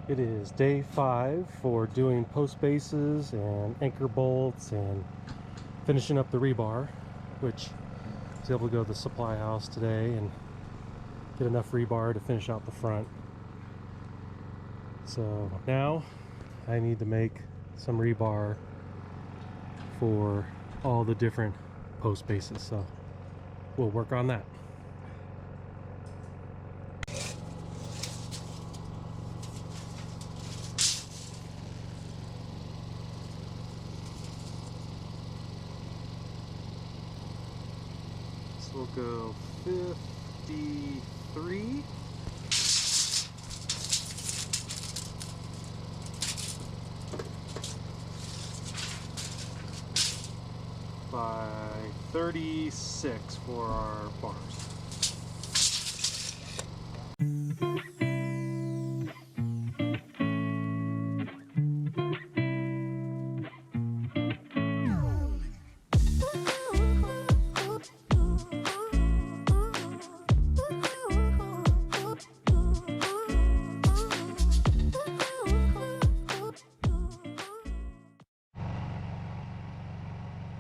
It is day 5 for doing post bases and anchor bolts and finishing up the rebar, which I was able to go to the supply house today and get enough rebar to finish out the front. So now I need to make some rebar for all the different post bases, so we'll work on that. We'll go 53. By 36 for our bars.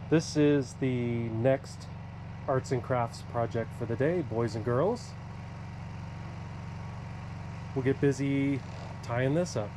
This is the next arts and crafts project for the day, boys and girls. We'll get busy tying this up.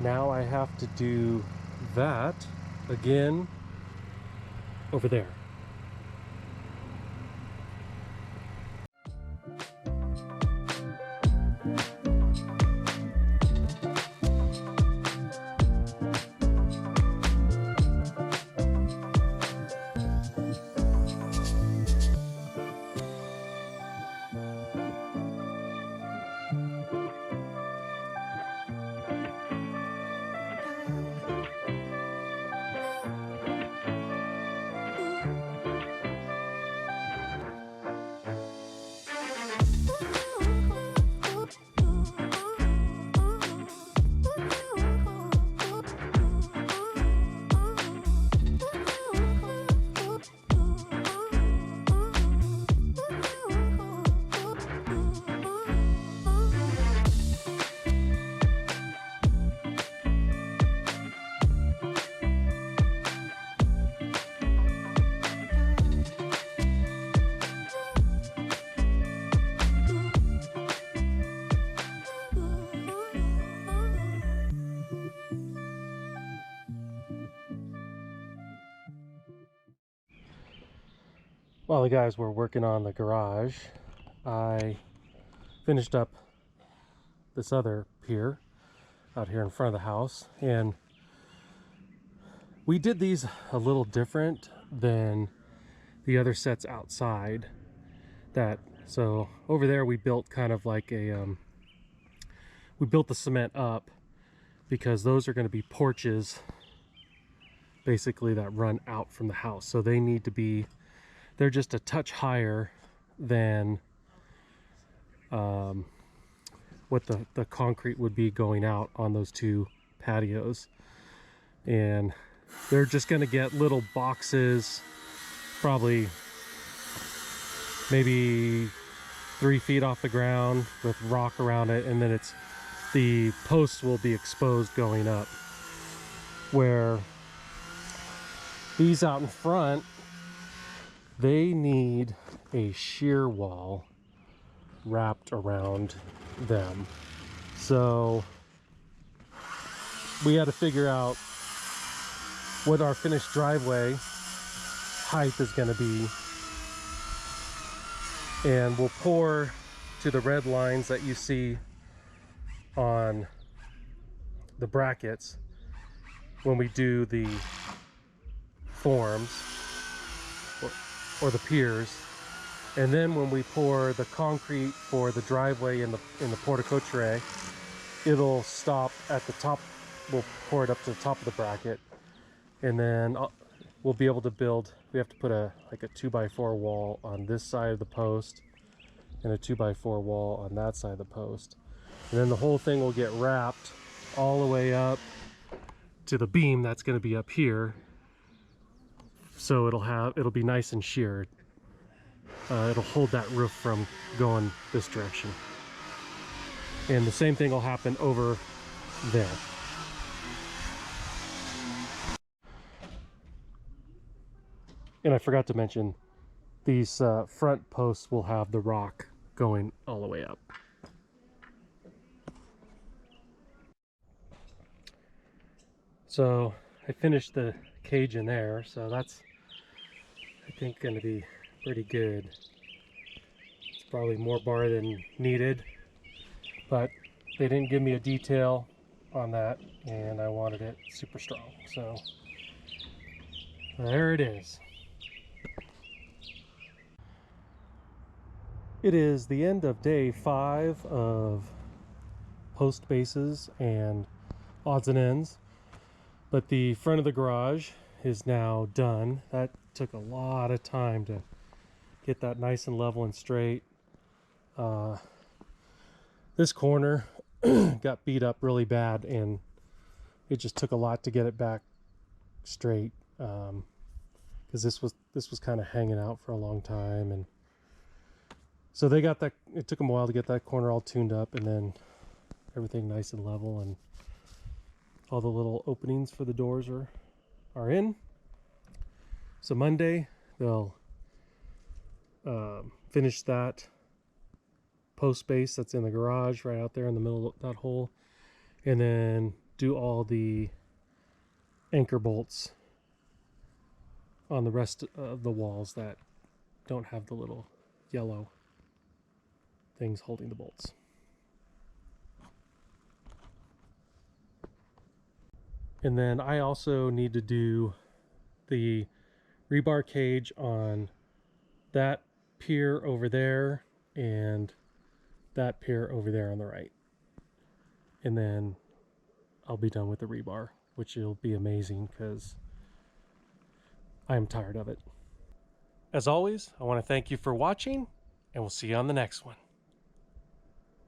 Now I have to do that again over there. While the guys were working on the garage, I finished up this other pier out here in front of the house, and we did these a little different than the other sets outside. So over there we built kind of like a we built the cement up because those are going to be porches basically that run out from the house, so they need to be, they're just a touch higher than what the concrete would be going out on those two patios. And they're just going to get little boxes, probably maybe 3 feet off the ground with rock around it, and then the posts will be exposed going up. Where these out in front, they need a shear wall wrapped around them. So we had to figure out what our finished driveway height is going to be. And we'll pour to the red lines that you see on the brackets when we do the forms or the piers. And then when we pour the concrete for the driveway in the portico tray, it'll stop at the top. We'll pour it up to the top of the bracket, and then we'll be able to build. We have to put like a 2x4 wall on this side of the post and a 2x4 wall on that side of the post, and then the whole thing will get wrapped all the way up to the beam that's going to be up here, so it'll be nice and sheared. It'll hold that roof from going this direction, and the same thing will happen over there. And I forgot to mention, these front posts will have the rock going all the way up. So I finished the cage in there, so that's, I think, going to be pretty good. It's probably more bar than needed, but they didn't give me a detail on that, and I wanted it super strong. So there it is. It is the end of day 5 of post bases and odds and ends, but the front of the garage is now done. That took a lot of time to get that nice and level and straight. This corner got beat up really bad, and it just took a lot to get it back straight, because this was kind of hanging out for a long time, and so they got that. It took them a while to get that corner all tuned up, and then everything nice and level, and all the little openings for the doors are in. So Monday they'll finish that post base that's in the garage right out there in the middle of that hole, and then do all the anchor bolts on the rest of the walls that don't have the little yellow things holding the bolts. And then I also need to do the rebar cage on that pier over there and that pier over there on the right. And then I'll be done with the rebar, which will be amazing because I'm tired of it. As always, I want to thank you for watching, and we'll see you on the next one.